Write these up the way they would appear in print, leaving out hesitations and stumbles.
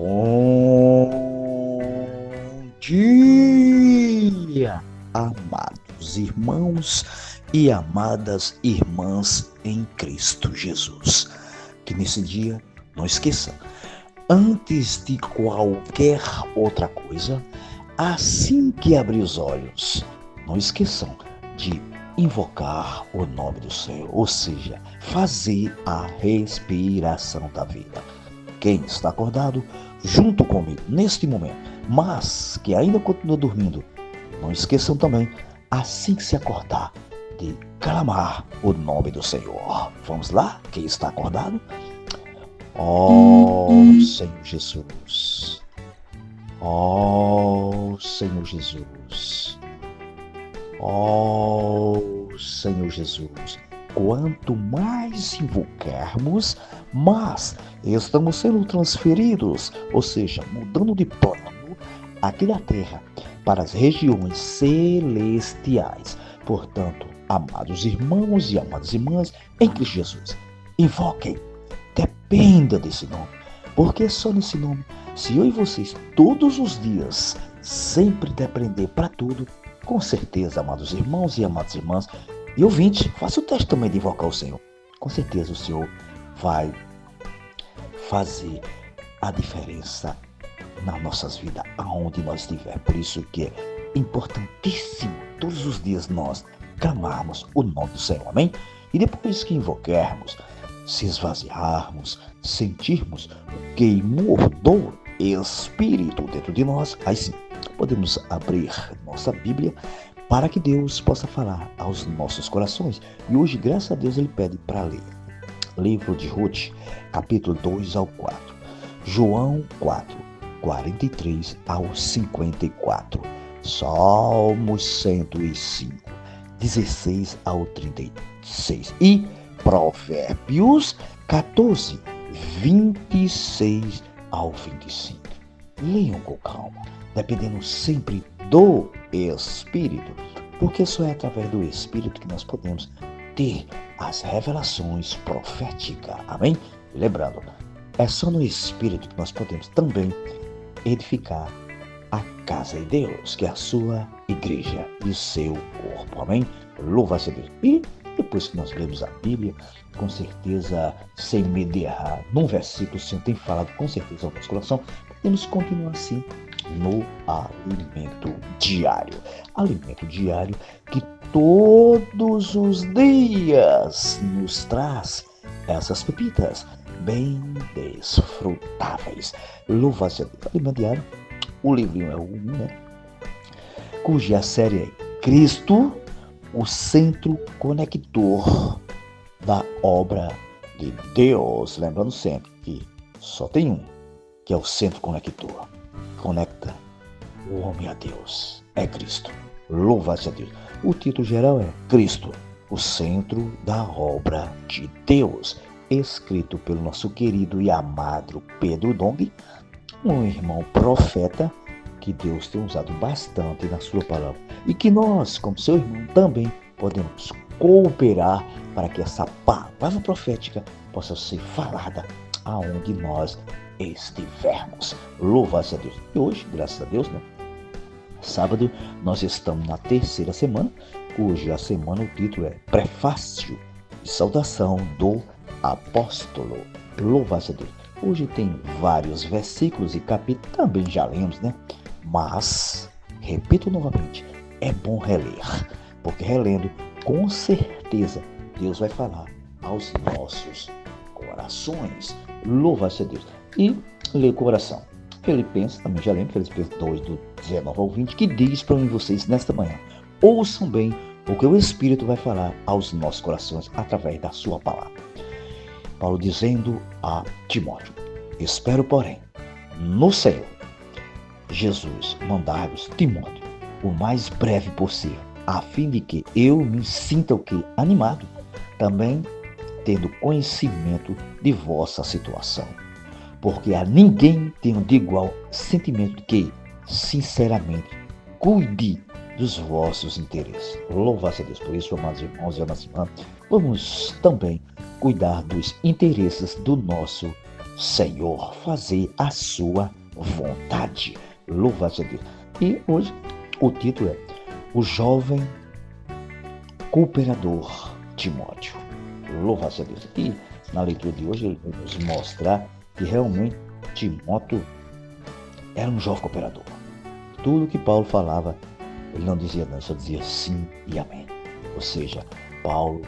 Bom dia, amados irmãos e amadas irmãs em Cristo Jesus. Que nesse dia, não esqueça, antes de qualquer outra coisa, assim que abrir os olhos, não esqueçam de invocar o nome do Senhor, ou seja, fazer a respiração da vida. Quem está acordado, junto comigo neste momento, mas que ainda continua dormindo, não esqueçam também, assim que se acordar, de clamar o nome do Senhor. Vamos lá? Quem está acordado? Ó Senhor Jesus, ó Senhor Jesus, ó Senhor Jesus. Quanto mais invocarmos, mais estamos sendo transferidos, ou seja, mudando de plano aqui da terra para as regiões celestiais. Portanto, amados irmãos e amadas irmãs em Cristo Jesus, invoquem, dependa desse nome, porque é só nesse nome, se eu e vocês todos os dias sempre depender para tudo, com certeza, amados irmãos e amadas irmãs, e ouvinte, faça o teste também de invocar o Senhor. Com certeza o Senhor vai fazer a diferença nas nossas vidas, aonde nós estivermos. Por isso que é importantíssimo todos os dias nós clamarmos o nome do Senhor, amém? E depois que invocarmos, se esvaziarmos, sentirmos o queimor do Espírito dentro de nós, aí sim, podemos abrir nossa Bíblia para que Deus possa falar aos nossos corações. E hoje, graças a Deus, Ele pede para ler. Livro de Ruth, capítulo 2 ao 4. João 4, 43 ao 54. Salmos 105, 16 ao 36. E Provérbios 14, 26 ao 25. Leiam com calma, dependendo sempre do Espírito, porque só é através do Espírito que nós podemos ter as revelações proféticas, amém? E lembrando, é só no Espírito que nós podemos também edificar a casa de Deus, que é a sua igreja e o seu corpo, amém? Louva-se a Deus. E depois que nós lemos a Bíblia, com certeza, sem medo de errar, num versículo o Senhor tem falado com certeza ao nosso coração, podemos continuar assim no alimento diário. Alimento diário que todos os dias nos traz essas pepitas bem desfrutáveis. Louva-se a Deus. Alimento diário, o livrinho é o 1, né? Cuja série é Cristo, o centro conector da obra de Deus. Lembrando sempre que só tem um, que é o centro conector. Conecta o homem a Deus. É Cristo. Louva-se a Deus. O título geral é Cristo, o centro da obra de Deus. Escrito pelo nosso querido e amado Pedro Dong, um irmão profeta que Deus tem usado bastante na sua palavra. E que nós, como seu irmão, também podemos cooperar para que essa palavra profética possa ser falada aonde nós estivermos. Louva-se a Deus. E hoje, graças a Deus, né? Sábado, nós estamos na terceira semana, cuja semana o título é Prefácio de Saudação do Apóstolo. Louva-se a Deus. Hoje tem vários versículos e capítulos, também já lemos, né? Mas, repito novamente, é bom reler, porque relendo, com certeza, Deus vai falar aos nossos corações. Louva-se a Deus. E ler o coração. Filipenses, também já lembro, Filipenses 2, do 19 ao 20, que diz para mim e vocês nesta manhã: ouçam bem o que o Espírito vai falar aos nossos corações através da sua palavra. Paulo dizendo a Timóteo: espero, porém, no Senhor Jesus mandar-vos Timóteo o mais breve possível, a fim de que eu me sinta o que? Animado, também tendo conhecimento de vossa situação. Porque a ninguém tenho de igual sentimento que, sinceramente, cuide dos vossos interesses. Louvado a Deus por isso, amados irmãos e amadas irmãs. Vamos também cuidar dos interesses do nosso Senhor, fazer a sua vontade. Louvado a Deus. E hoje o título é O Jovem Cooperador Timóteo. Louvado a Deus. E na leitura de hoje ele vai nos mostrar que realmente Timóteo era um jovem cooperador. Tudo que Paulo falava, ele não dizia não, só dizia sim e amém. Ou seja, Paulo,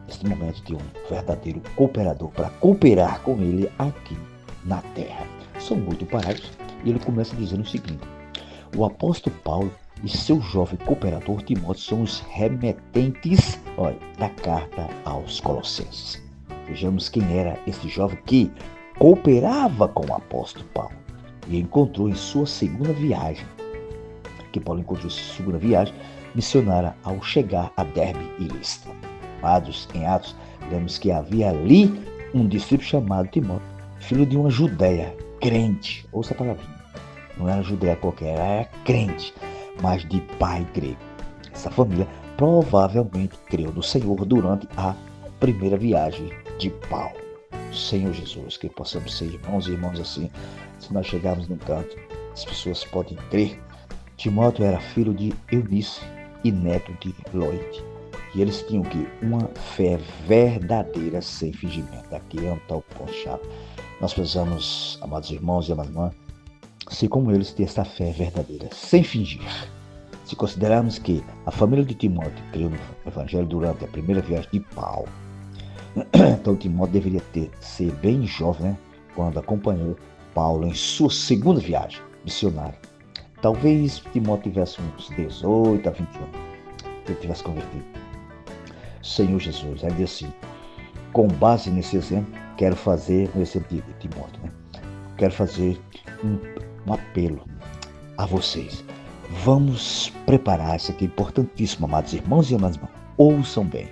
neste momento, tinha um verdadeiro cooperador para cooperar com ele aqui na terra. São 8 parágrafos e ele começa dizendo o seguinte: o apóstolo Paulo e seu jovem cooperador Timóteo são os remetentes da carta aos Colossenses. Vejamos quem era esse jovem que cooperava com o apóstolo Paulo e encontrou em sua segunda viagem, missionária ao chegar a Derbe e Listra. Em Atos, vemos que havia ali um discípulo chamado Timóteo, filho de uma judeia crente. Ouça a palavrinha. Não era judeia qualquer, era crente, mas de pai grego. Essa família provavelmente creu no Senhor durante a primeira viagem de Paulo. Senhor Jesus, que possamos ser irmãos e irmãs assim. Se nós chegarmos num canto, as pessoas podem crer. Timóteo era filho de Eunice e neto de Loide. E eles tinham uma fé verdadeira sem fingimento. Aqui é um tal ponto-chave. Nós precisamos, amados irmãos e amadas irmãs, ser como eles, ter essa fé verdadeira, sem fingir. Se considerarmos que a família de Timóteo creu no Evangelho durante a primeira viagem de Paulo, então Timóteo deveria ser bem jovem, quando acompanhou Paulo em sua segunda viagem missionária. Talvez Timóteo tivesse uns 18 a 20 anos, que ele tivesse convertido. Senhor Jesus, ainda assim, com base nesse exemplo, quero fazer, no exemplo de Timóteo, quero fazer um apelo a vocês. Vamos preparar, isso aqui é importantíssimo, amados irmãos e amadas irmãs, ouçam bem.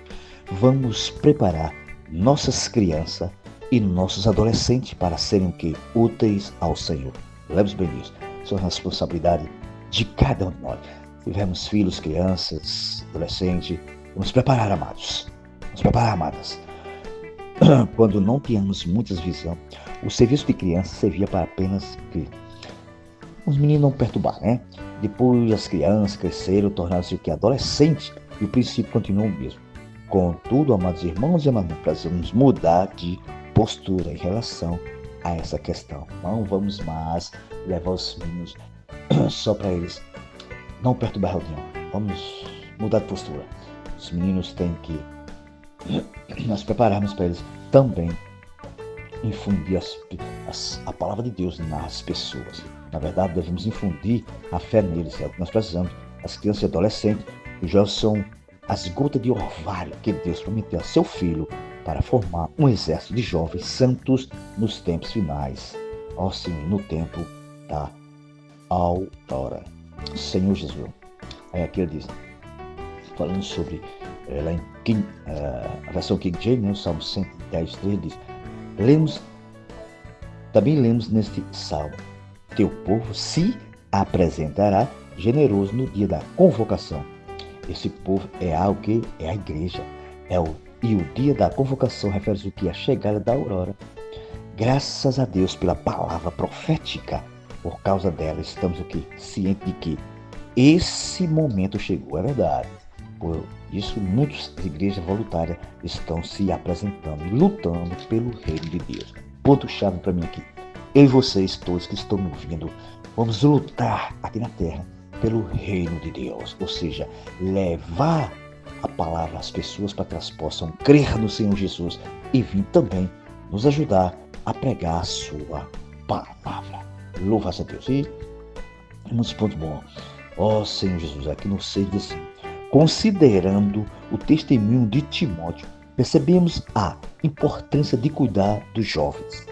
Vamos preparar nossas crianças e nossos adolescentes para serem úteis ao Senhor. Lembre-se bem disso. Isso é uma responsabilidade de cada um de nós. Se tivermos filhos, crianças, adolescentes, vamos preparar, amados. Vamos preparar, amadas. Quando não tínhamos muitas visões, o serviço de criança servia para apenas os meninos não perturbar, Depois as crianças cresceram, tornaram-se adolescentes e o princípio continua o mesmo. Contudo, amados irmãos e amadas, precisamos mudar de postura em relação a essa questão. Não vamos mais levar os meninos só para eles não perturbar a reunião. Vamos mudar de postura. Os meninos têm que nós prepararmos para eles também infundir a palavra de Deus nas pessoas. Na verdade, devemos infundir a fé neles. É o que nós precisamos. As crianças e adolescentes, os jovens são as gotas de orvalho que Deus prometeu a seu Filho para formar um exército de jovens santos nos tempos finais. Sim, no tempo da aurora. Senhor Jesus. Aí aqui ele diz, falando sobre lá em a versão King James, o Salmo 110:3 diz: também lemos neste salmo: teu povo se apresentará generoso no dia da convocação. Esse povo é algo que é a igreja. E o dia da convocação refere-se à chegada da aurora. Graças a Deus pela palavra profética. Por causa dela, estamos cientes de que esse momento chegou. É verdade. Por isso, muitas igrejas voluntárias estão se apresentando e lutando pelo reino de Deus. Ponto-chave para mim aqui. Eu e vocês, todos que estão me ouvindo, vamos lutar aqui na terra pelo reino de Deus. Ou seja, levar a palavra às pessoas para que elas possam crer no Senhor Jesus e vir também nos ajudar a pregar a sua palavra. Louva-se a Deus. E muitos pontos bons. Senhor Jesus, aqui no 6 diz assim: considerando o testemunho de Timóteo, percebemos a importância de cuidar dos jovens.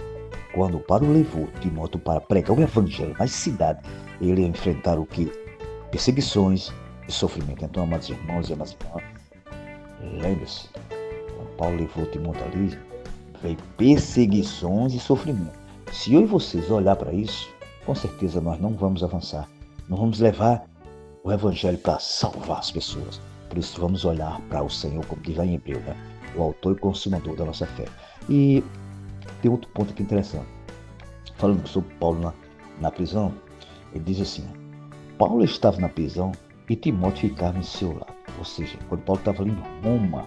Quando Paulo levou Timóteo para pregar o evangelho nas cidades, ele ia enfrentar perseguições e sofrimento. Então, amados irmãos e amadas irmãs, lembre-se, quando Paulo levou Timóteo ali, veio perseguições e sofrimento. Se eu e vocês olhar para isso, com certeza nós não vamos avançar. Não vamos levar o evangelho para salvar as pessoas. Por isso vamos olhar para o Senhor, como diz lá em Hebreu, o autor e consumador da nossa fé. E tem outro ponto aqui interessante. falando sobre Paulo na prisão, ele diz assim: Paulo estava na prisão e Timóteo ficava em seu lado. Ou seja, quando Paulo estava ali em Roma,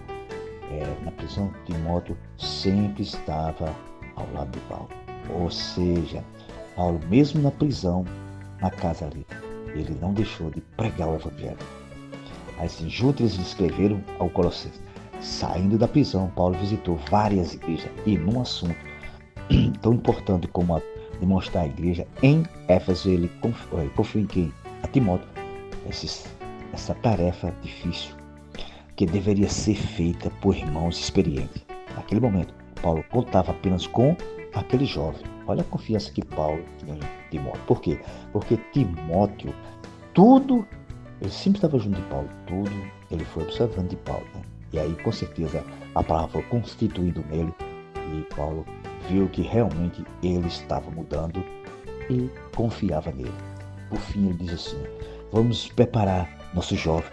na prisão, Timóteo sempre estava ao lado de Paulo. Ou seja, Paulo, mesmo na prisão, na casa ali, ele não deixou de pregar o evangelho. Assim, juntos eles escreveram ao Colossenses. Saindo da prisão, Paulo visitou várias igrejas e num assunto tão importante como demonstrar a igreja em Éfeso, ele confiou em quem? A Timóteo. Essa tarefa difícil que deveria ser feita por irmãos experientes. Naquele momento, Paulo contava apenas com aquele jovem. Olha a confiança que Paulo tinha em Timóteo. Por quê? Porque Timóteo, tudo, ele sempre estava junto de Paulo, tudo ele foi observando de Paulo, né? E aí, com certeza, a palavra foi constituindo nele e Paulo viu que realmente ele estava mudando e confiava nele. Por fim, ele diz assim: vamos preparar nosso jovem,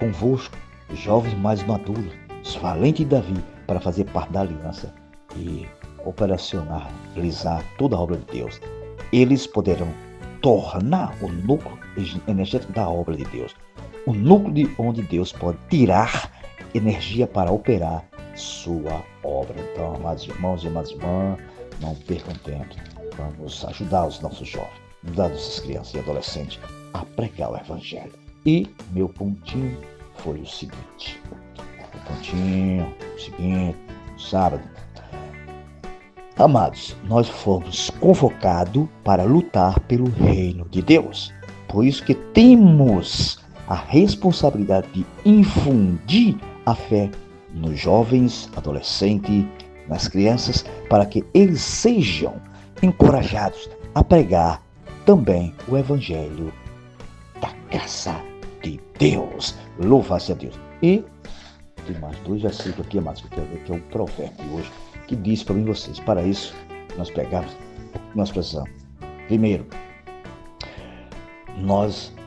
convosco, jovens mais maduros, os valentes de Davi, para fazer parte da aliança e operacionalizar toda a obra de Deus. Eles poderão tornar o núcleo energético da obra de Deus, o núcleo de onde Deus pode tirar energia para operar sua obra. Então, amados irmãos e amadas irmãs, não percam tempo. Vamos ajudar os nossos jovens, ajudar nossas crianças e adolescentes a pregar o evangelho. E meu pontinho foi o seguinte. Sábado. Amados, nós fomos convocados para lutar pelo reino de Deus. Por isso que temos a responsabilidade de infundir a fé nos jovens, adolescentes, nas crianças, para que eles sejam encorajados a pregar também o evangelho da graça de Deus. Louvado-se a Deus. E tem mais 2 versículos aqui, amados, que eu quero ver, que é o provérbio de hoje, que diz para mim e vocês. Para isso, nós precisamos. Primeiro,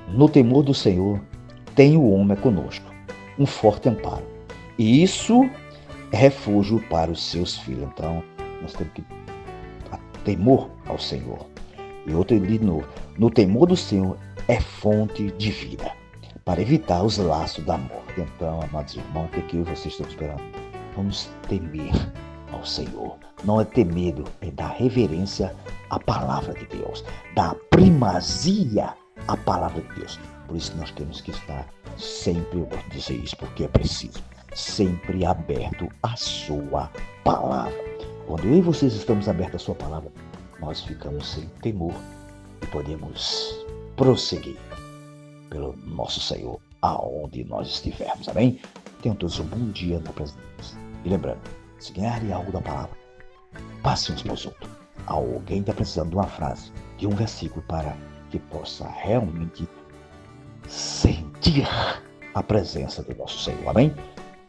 no temor do Senhor, tem o homem conosco, um forte amparo. E isso é refúgio para os seus filhos. Então, nós temos que temor ao Senhor. E outro de novo, no temor do Senhor é fonte de vida, para evitar os laços da morte. Então, amados irmãos, o que vocês estão esperando? Vamos temer ao Senhor. Não é ter medo, é dar reverência à palavra de Deus, dar primazia à palavra de Deus. Por isso nós temos que estar sempre, eu vou dizer isso porque é preciso, sempre aberto à sua palavra. Quando eu e vocês estamos abertos à sua palavra, nós ficamos sem temor e podemos prosseguir pelo nosso Senhor, aonde nós estivermos. Amém? Tenham todos um bom dia na presença de Deus. E lembrando, se ganharem algo da palavra, passe uns para os outros. Alguém está precisando de uma frase, de um versículo, para que possa realmente sentir a presença do nosso Senhor. Amém?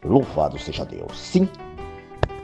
Louvado seja Deus. Sim,